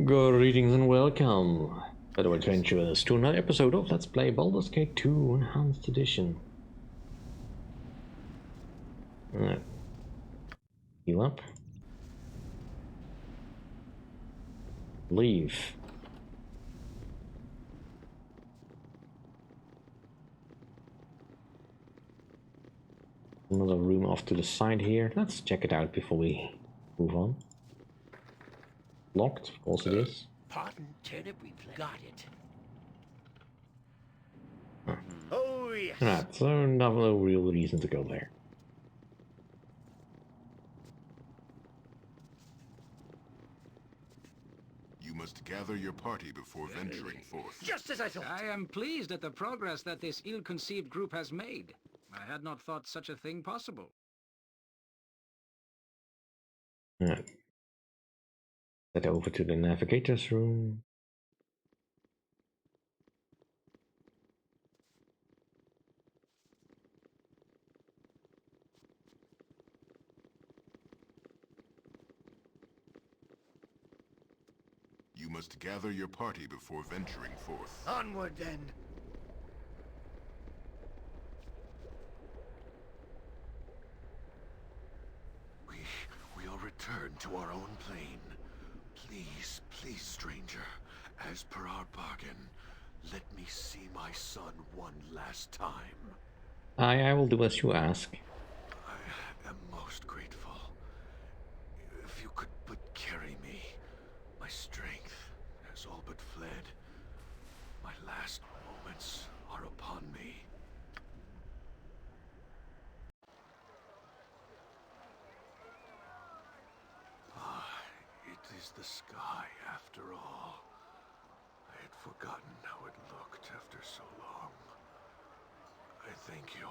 Greetings and welcome, fellow adventurers, to another episode of Let's Play Baldur's Gate 2 Enhanced Edition. Alright. Heal up. Leave. Another room off to the side here. Let's check it out before we move on. Locked, of course it is. Pardon, turnip, we've got it. Huh. Oh, yes. Alright, so no real reason to go there. You must gather your party before venturing forth. Just as I thought. I am pleased at the progress that this ill-conceived group has made. I had not thought such a thing possible. Alright. Head over to the navigator's room. You must gather your party before venturing forth. Onward, then. We'll return to our own plane. Please, please, stranger. As per our bargain, let me see my son one last time. I will do as you ask. I am most grateful. If you could but carry me. My strength has all but fled. My last moments are upon me. It is the sky after all. I had forgotten how it looked after so long. I thank you.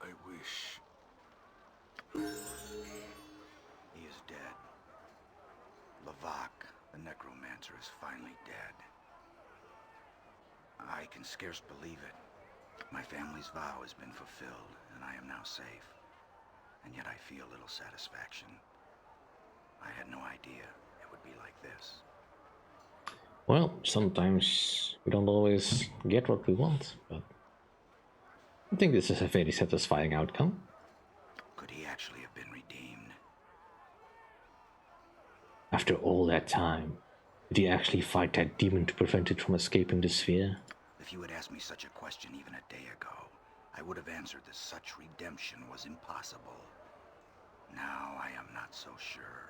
I wish... He is dead. Lavak, the necromancer, is finally dead. I can scarce believe it. My family's vow has been fulfilled, and I am now safe. And yet I feel little satisfaction. I had no idea it would be like this. Well, sometimes we don't always get what we want, but I think this is a very satisfying outcome. Could he actually have been redeemed? After all that time, did he actually fight that demon to prevent it from escaping the sphere? If you had asked me such a question even a day ago, I would have answered that such redemption was impossible. Now I am not so sure.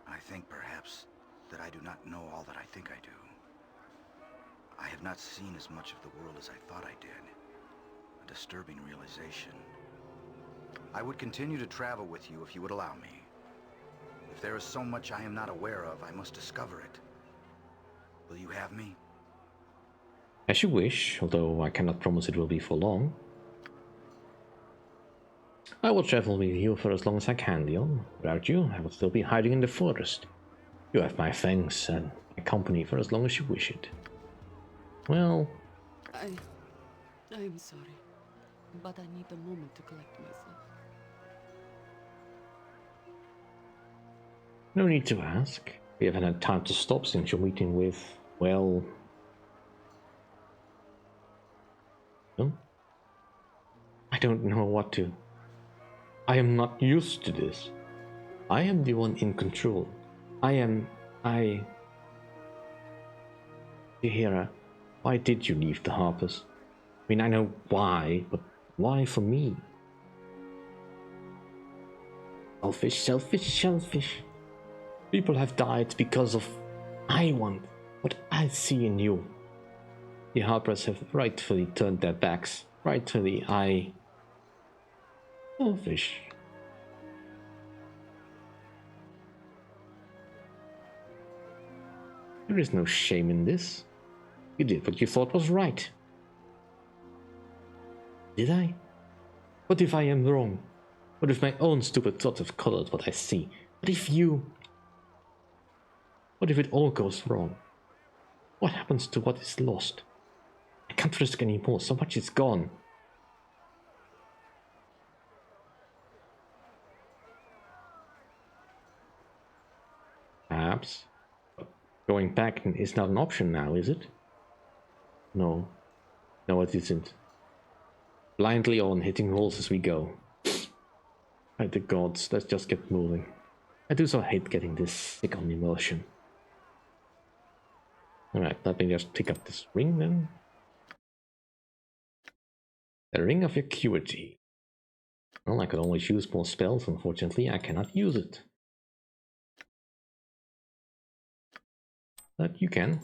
I think perhaps that I do not know all that I think I do. I have not seen as much of the world as I thought I did. A disturbing realization. I would continue to travel with you if you would allow me. If there is so much I am not aware of, I must discover it. Will you have me? As you wish, although I cannot promise it will be for long. I will travel with you for as long as I can, Leon. Without you, I would still be hiding in the forest. You have my thanks and my company for as long as you wish it. Well... I am sorry, but I need a moment to collect myself. No need to ask. We haven't had time to stop since your meeting with, well... No? I don't know what to... I am not used to this. I am the one in control. Yahira, why did you leave the Harpers? I mean, I know why, but why for me? Selfish, selfish, selfish. People have died because of I want what I see in you. The Harpers have rightfully turned their backs. Rightfully, selfish. There is no shame in this. You did what you thought was right. Did I? What if I am wrong? What if my own stupid thoughts have colored what I see? What if you... What if it all goes wrong? What happens to what is lost? I can't risk anymore, so much is gone. traps. Going back is not an option now, is it? No. No, it isn't. Blindly on, hitting rolls as we go. By the gods, let's just get moving. I do so hate getting this sick on emotion. Alright, let me just pick up this ring then. The Ring of Acuity. Well, I could always use more spells, unfortunately I cannot use it. But you can.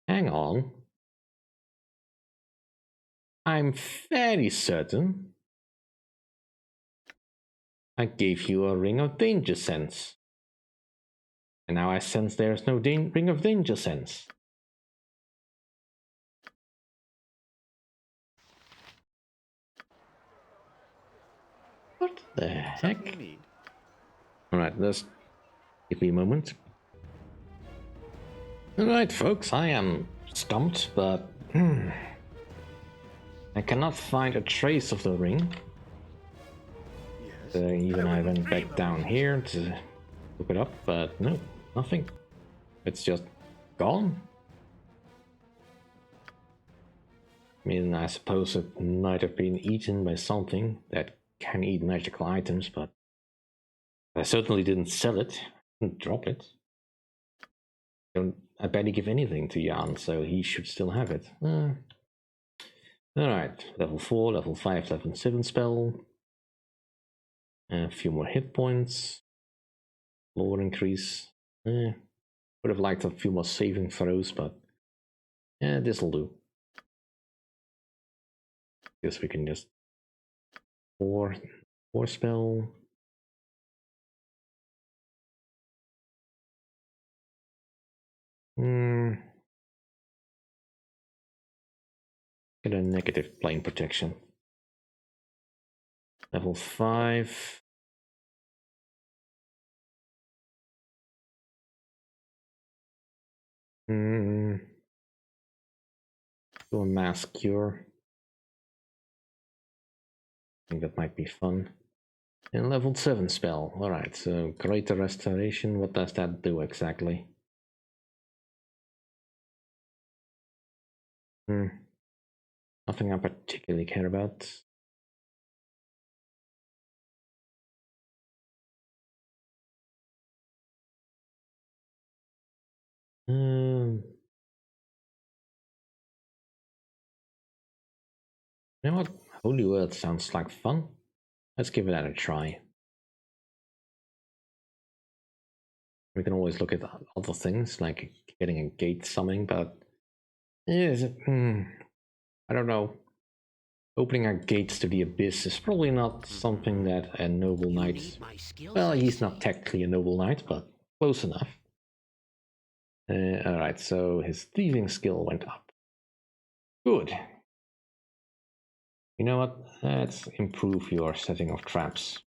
Hang on. I'm fairly certain I gave you a Ring of Danger Sense. And now I sense there's no Ring of Danger Sense. What the heck? Alright, let's give me a moment. Alright folks, I am stumped, but I cannot find a trace of the ring. Even I went back down here to look it up, but no, nothing. It's just gone. I mean, I suppose it might have been eaten by something that can eat magical items, but I certainly didn't sell it, didn't drop it. I barely give anything to Jan, so he should still have it. Alright, level 4, level 5, level 7 spell. A few more hit points. Lower increase. Would have liked a few more saving throws, but yeah, this'll do. Guess we can just 4 spell. Get a negative plane protection. Level 5. Do a mass cure. I think that might be fun. And level 7 spell. Alright, so greater restoration. What does that do exactly? Nothing I particularly care about. You know what? Holy Word sounds like fun. Let's give that a try. We can always look at other things, like getting a gate summoning, but is it? I don't know. Opening our gates to the abyss is probably not something that a noble knight. Well, he's not technically a noble knight, but close enough. Alright, so his thieving skill went up. Good. You know what? Let's improve your setting of traps.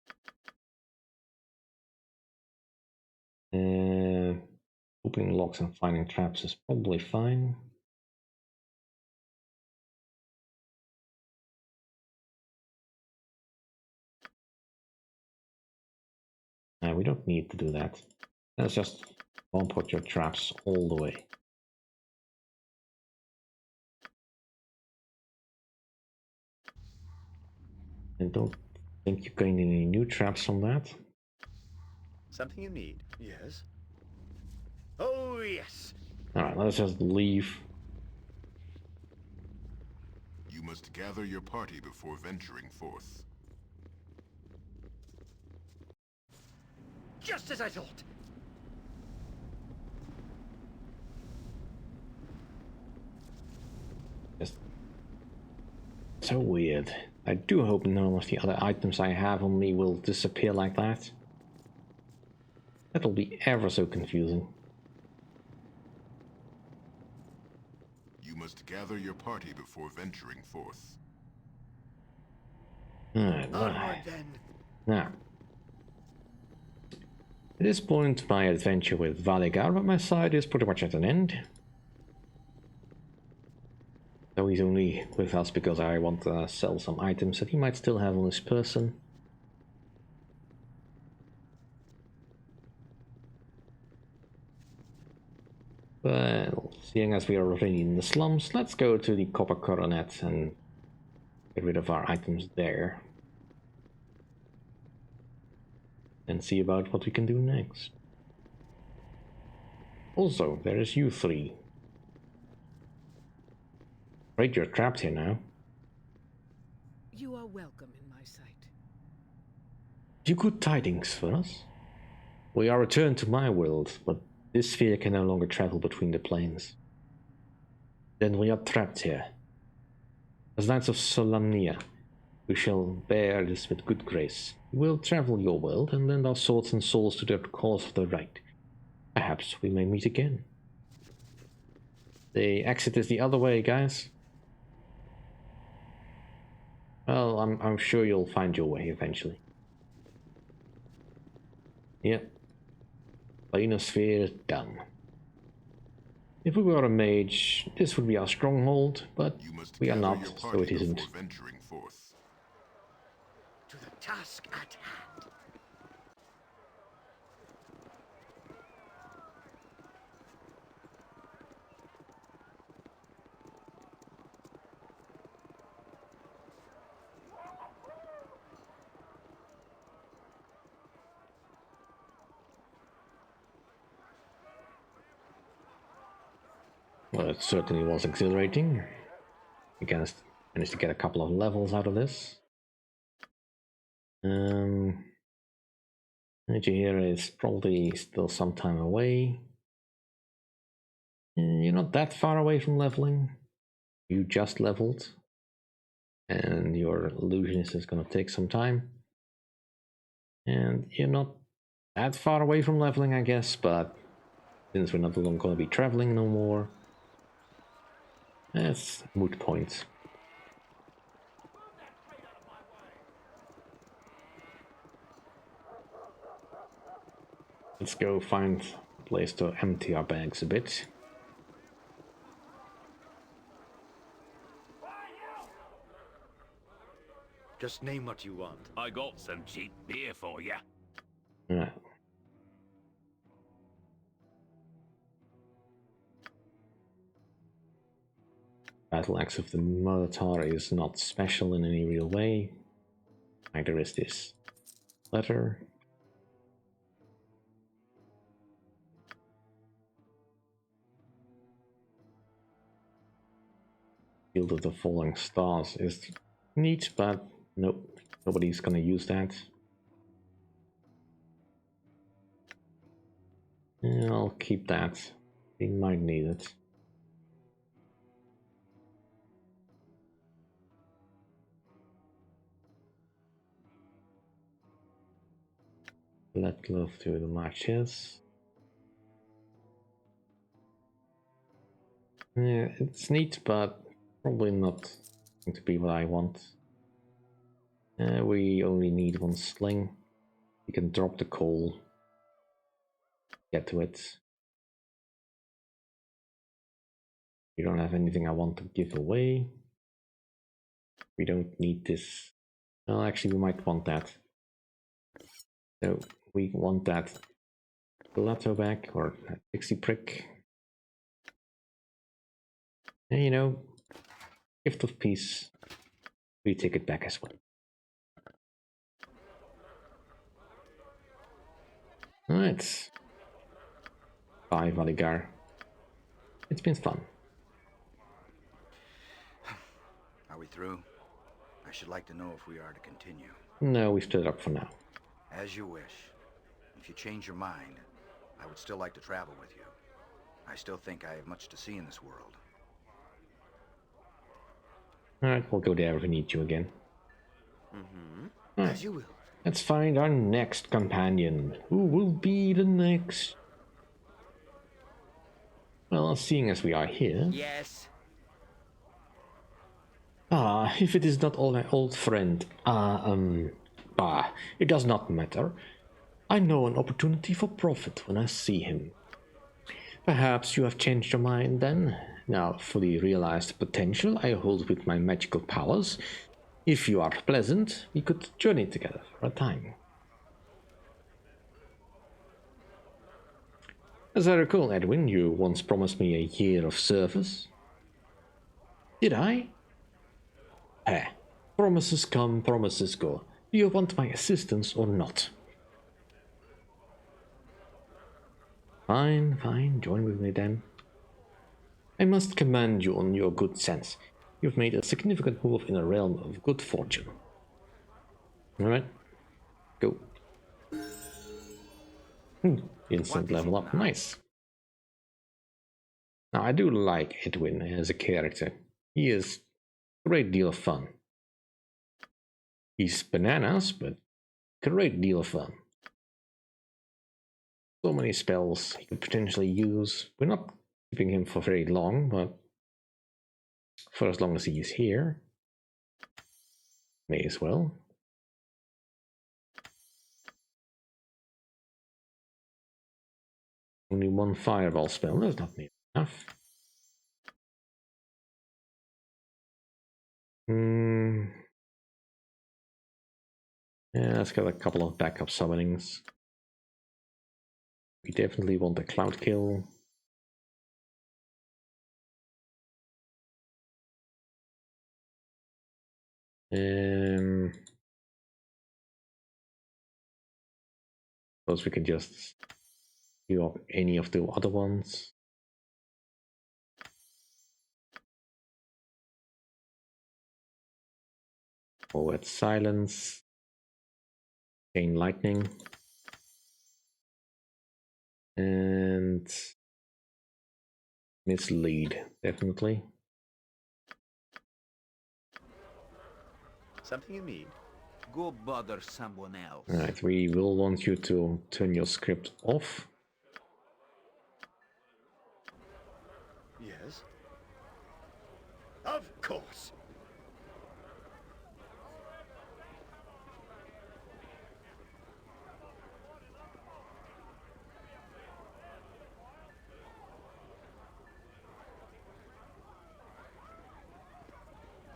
Opening locks and finding traps is probably fine. We don't need to do that. Let's just bump out your traps all the way. And don't think you're going to need any new traps from that. Something you need? Yes. Oh, yes. Alright, let's just leave. You must gather your party before venturing forth. Just as I thought. Just so weird. I do hope none of the other items I have on me will disappear like that. That'll be ever so confusing. You must gather your party before venturing forth. Onward then. Now, At this point, my adventure with Valigar by my side is pretty much at an end. So he's only with us because I want to sell some items that he might still have on his person. Well, seeing as we are already in the slums, let's go to the Copper Coronet and get rid of our items there. And see about what we can do next. Also, there is you three. Afraid you're trapped here now. You are welcome in my sight. You good tidings for us? We are returned to my world, but this sphere can no longer travel between the planes. Then we are trapped here. As Knights of Solamnia, we shall bear this with good grace. We will travel your world and lend our swords and souls to the cause of the right. Perhaps we may meet again. The exit is the other way, guys. Well, I'm sure you'll find your way eventually. Yep. Planosphere done. If we were a mage, this would be our stronghold, but we are not, so it isn't. Venturing forth. To the task at hand. Well, it certainly was exhilarating. We managed to get a couple of levels out of this. Energy here is probably still some time away. You're not that far away from leveling. You just leveled. And your illusionist is going to take some time. And you're not that far away from leveling, I guess, but since we're not going to be traveling no more, that's moot point. Let's go find a place to empty our bags a bit. Just name what you want. I got some cheap beer for you. Yeah. Battle Axe of the Minotaur is not special in any real way. Neither is this letter. Field of the Falling Stars is neat, but nope, nobody's gonna use that. Yeah, I'll keep that. We might need it. Let love to the matches. Yeah, it's neat, but probably not going to be what I want. We only need one sling. We can drop the coal. Get to it. We don't have anything I want to give away. We don't need this. Well, actually, we might want that. So we want that Gelato back, or that pixie prick. And you know, gift of peace. We take it back as well. Alright. Bye, Valigar. It's been fun. Are we through? I should like to know if we are to continue. No, we stood up for now. As you wish. If you change your mind, I would still like to travel with you. I still think I have much to see in this world. Alright, we'll go there if we need you again. As you will. Let's find our next companion. Who will be the next? Well, seeing as we are here... Yes. Ah, if it is not my old friend, it does not matter. I know an opportunity for profit when I see him. Perhaps you have changed your mind then? Now fully realize the potential I hold with my magical powers. If you are pleasant, we could journey together for a time. As I recall, Edwin, you once promised me a year of service. Did I? Eh, promises come, promises go. Do you want my assistance or not? Fine, fine, join with me then. I must commend you on your good sense. You've made a significant move in a realm of good fortune. Alright, go. Instant level up, nice. Now, I do like Edwin as a character. He is a great deal of fun. He's bananas, but great deal of fun. So many spells he could potentially use. We're not keeping him for very long, but for as long as he is here, may as well. Only one fireball spell, that's not near enough. Yeah, let's get a couple of backup summonings. We definitely want a cloud kill. Suppose we can just do up any of the other ones. Oh, at silence. Chain lightning. And mislead, definitely. Something you need? Go bother someone else. Alright, we will want you to turn your script off. Yes? Of course.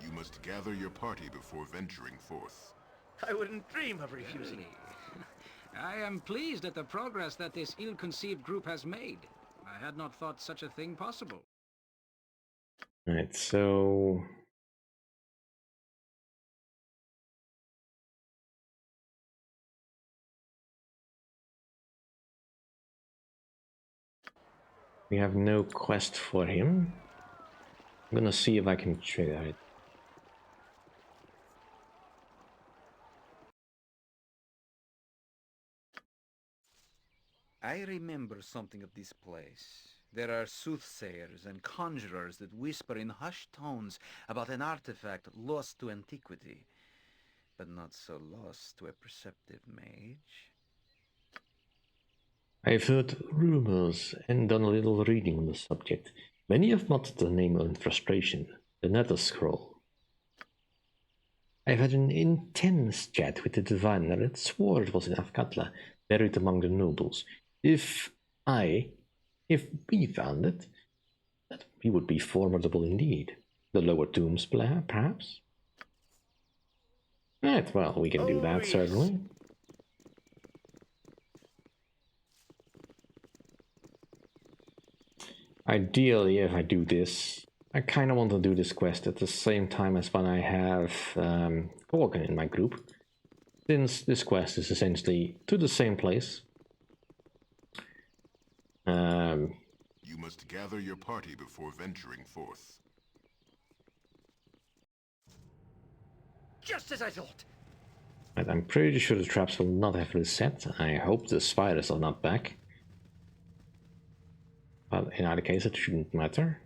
You must gather your party before venturing forth. I wouldn't dream of refusing. I am pleased at the progress that this ill-conceived group has made. I had not thought such a thing possible. Alright, so we have no quest for him. I'm gonna see if I can trigger it. I remember something of this place. There are soothsayers and conjurers that whisper in hushed tones about an artifact lost to antiquity, but not so lost to a perceptive mage. I've heard rumors and done a little reading on the subject. Many have muttered the name in frustration, the Nether Scroll. I've had an intense chat with the diviner that swore it was in Afkatla, buried among the nobles. If we found it, that we would be formidable indeed. The lower tombs, perhaps? Right, well, we can do that, certainly. Ideally, if I do this, I kind of want to do this quest at the same time as when I have Gorgon in my group, since this quest is essentially to the same place. You must gather your party before venturing forth. Just as I thought. But I'm pretty sure the traps will not have reset. I hope the spiders are not back. But in either case, it shouldn't matter.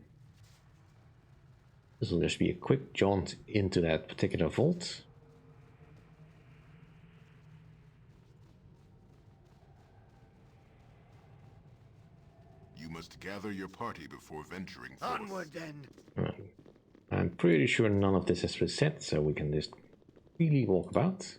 This will just be a quick jaunt into that particular vault. You must gather your party before venturing forth. Onward then. I'm pretty sure none of this is reset, so we can just freely walk about.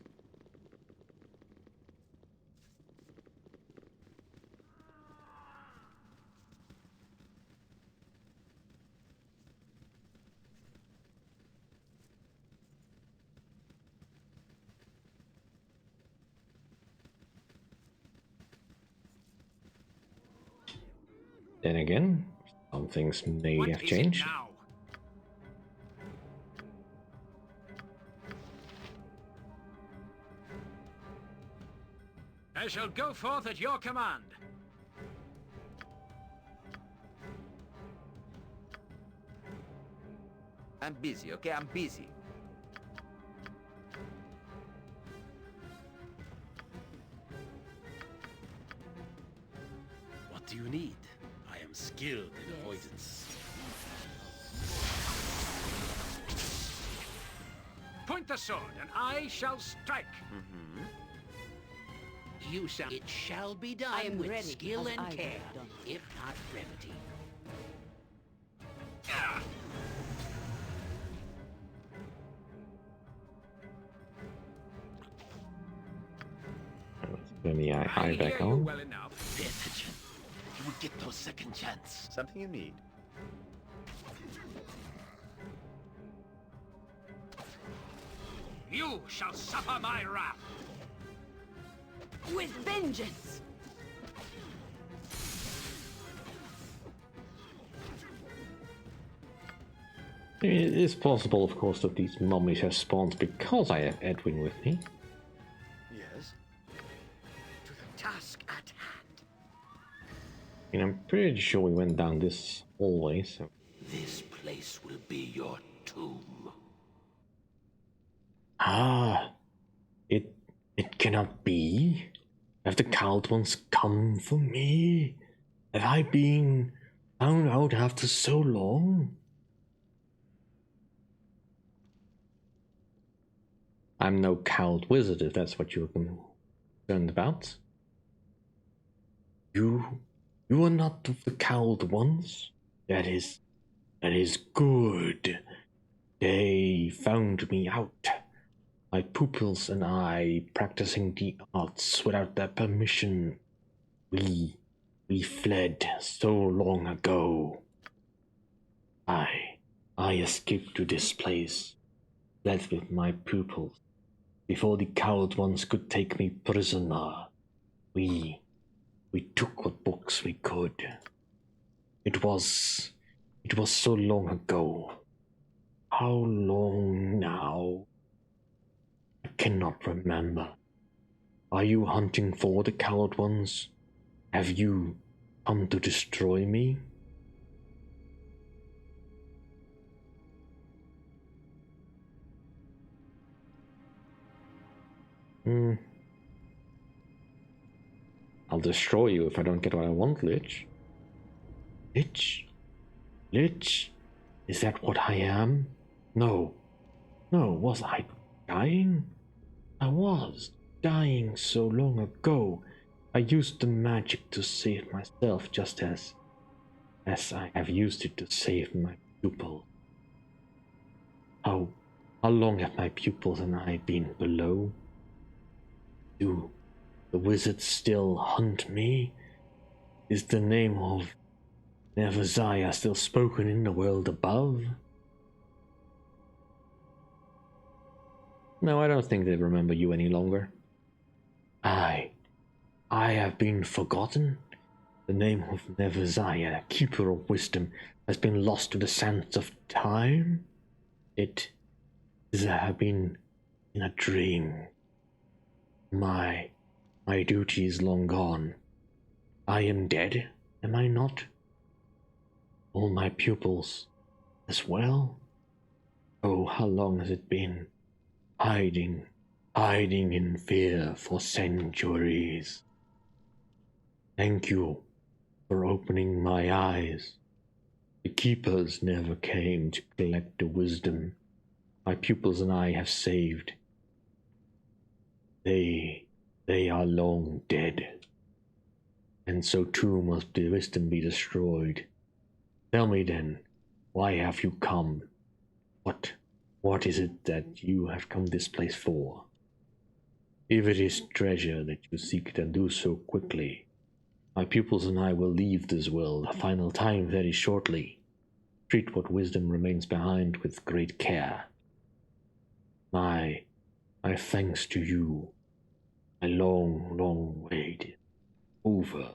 Then again, some things may What have is changed. it now? I shall go forth at your command. I'm busy, okay? I'm busy. What do you need? I am skilled in avoidance. Point the sword, and I shall strike. You shall. It shall be done I am with ready, skill as and I have care, done. if not brevity. Turn the I eye back hear you on. well enough. Pay attention. You will get no second chance. Something you need. You shall suffer my wrath. With vengeance! It is possible, of course, that these mummies have spawned because I have Edwin with me. Yes. To the task at hand. And I'm pretty sure we went down this hallway, so... This place will be your tomb. Ah, it cannot be. Have the cowled ones come for me? Have I been found out after so long? I'm no cowled wizard, if that's what you're concerned about. You are not of the cowled ones. That is good. They found me out. My pupils and I practicing the arts without their permission. We fled so long ago. I escaped to this place, fled with my pupils. Before the coward ones could take me prisoner, we took what books we could. It was so long ago. How long now? I cannot remember. Are you hunting for the coward ones? Have you come to destroy me? I'll destroy you if I don't get what I want, Lich. Lich? Lich? Is that what I am? No. No, was I dying? I was dying so long ago. I used the magic to save myself just as I have used it to save my pupil. How long have my pupils and I been below? Do the wizards still hunt me? Is the name of Nevaziah still spoken in the world above? No, I don't think they remember you any longer. I have been forgotten. The name of Nevaziah, keeper of wisdom, has been lost to the sands of time. It is have been in a dream. My duty is long gone. I am dead, am I not? All my pupils as well? Oh, how long has it been? Hiding in fear for centuries. Thank you for opening my eyes. The keepers never came to collect the wisdom my pupils and I have saved. They are long dead, and so too must the wisdom be destroyed. Tell me then, why have you come? What is it that you have come this place for? If it is treasure that you seek, then do so quickly. My pupils and I will leave this world a final time very shortly. Treat what wisdom remains behind with great care. My thanks to you. My long wait over.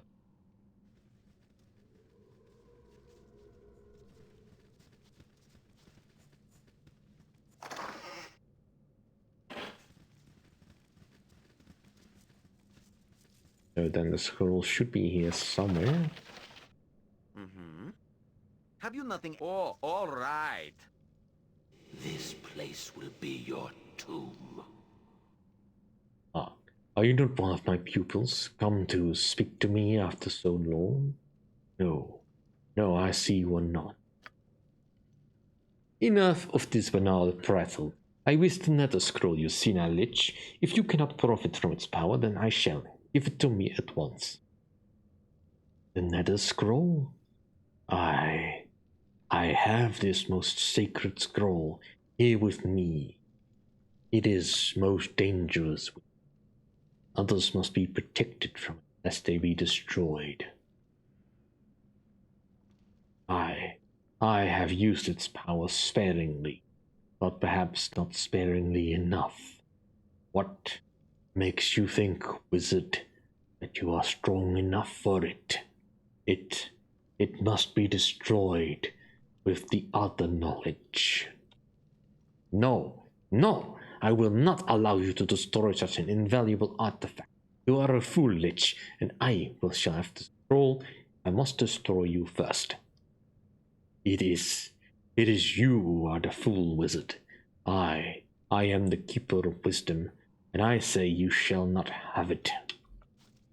So then the scroll should be here somewhere. Mm-hmm. Have you nothing? Oh, all right. This place will be your tomb. Ah, are you not one of my pupils, come to speak to me after so long? No, no, I see you are not. Enough of this banal prattle. I wish the nether scroll, you senile lich. If you cannot profit from its power, then I shall. Give it to me at once. The nether scroll? I have this most sacred scroll here with me. It is most dangerous. Others must be protected from it, lest they be destroyed. I have used its power sparingly, but perhaps not sparingly enough. What makes you think, wizard, that you are strong enough for it? It must be destroyed with the other knowledge. No, no, I will not allow you to destroy such an invaluable artifact. You are a fool, lich, and I shall have to scroll. I must destroy you first. It is you who are the fool, wizard. I am the keeper of wisdom, and I say you shall not have it.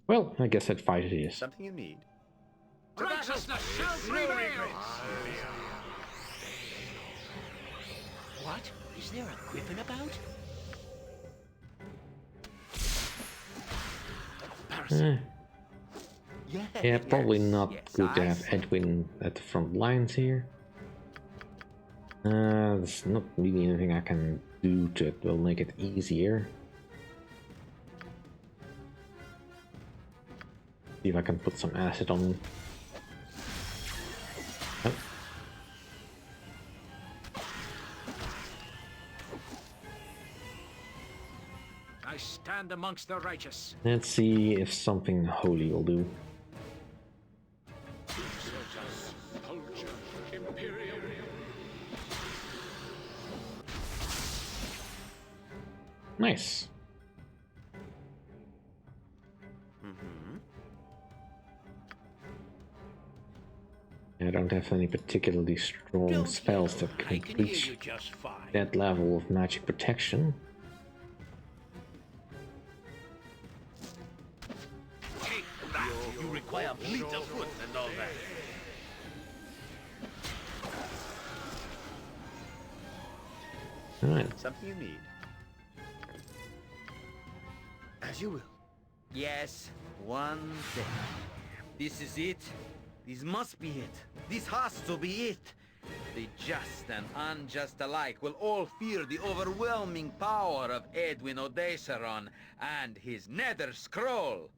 Well, I guess that fight it is. Something you need. Righteousness shall prevail! What? Is there a griffin about? Yeah, probably not yes, good to I have see. Edwin at the front lines here. There's not really anything I can do that will make it easier. See if I can put some acid on. Oh. I stand amongst the righteous. Let's see if something holy will do. Nice. I don't have any particularly strong spells that I can can hear reach you just fine. that level of magic protection. Take that! You require fleet of foot and all that. Alright. Something you need. As you will. Yes, one thing. This is it. This must be it. This has to be it. The just and unjust alike will all fear the overwhelming power of Edwin Odeseron and his nether scroll.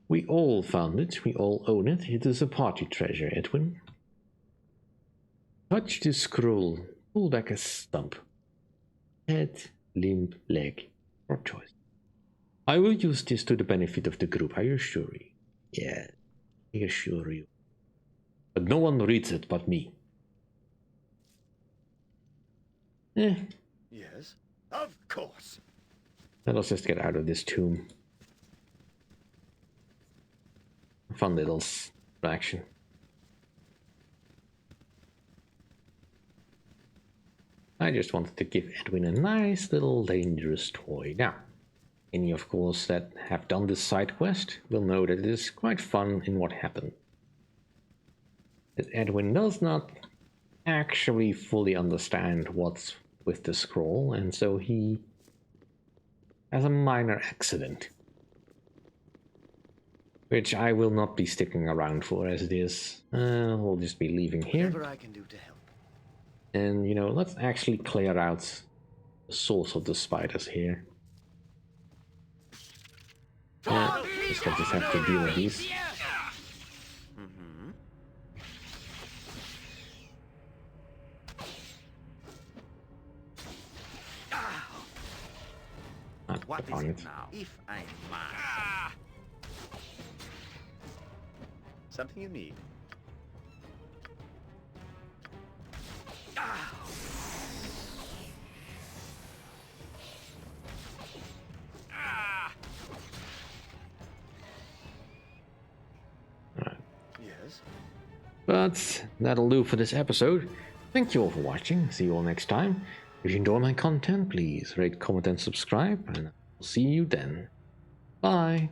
We all found it, we all own it. It is a party treasure, Edwin. Touch the scroll, pull back a stump. Head, limb, leg, your choice. I will use this to the benefit of the group, I assure you. Yeah, I assure you. But no one reads it but me. Yes, of course. Let us just get out of this tomb. Fun little action. I just wanted to give Edwin a nice little dangerous toy. Now, any of course that have done this side quest will know that it is quite fun in what happened. That Edwin does not actually fully understand what's with the scroll, and so he has a minor accident. Which I will not be sticking around for as it is. We'll just be leaving here. Whatever I can do to help. And, you know, let's actually clear out the source of the spiders here. Just have to deal with these. What is on it it. now, if I must? Something you need. Yes? But that'll do for this episode. Thank you all for watching. See you all next time. If you enjoy my content, please rate, comment, and subscribe, and I'll see you then. Bye.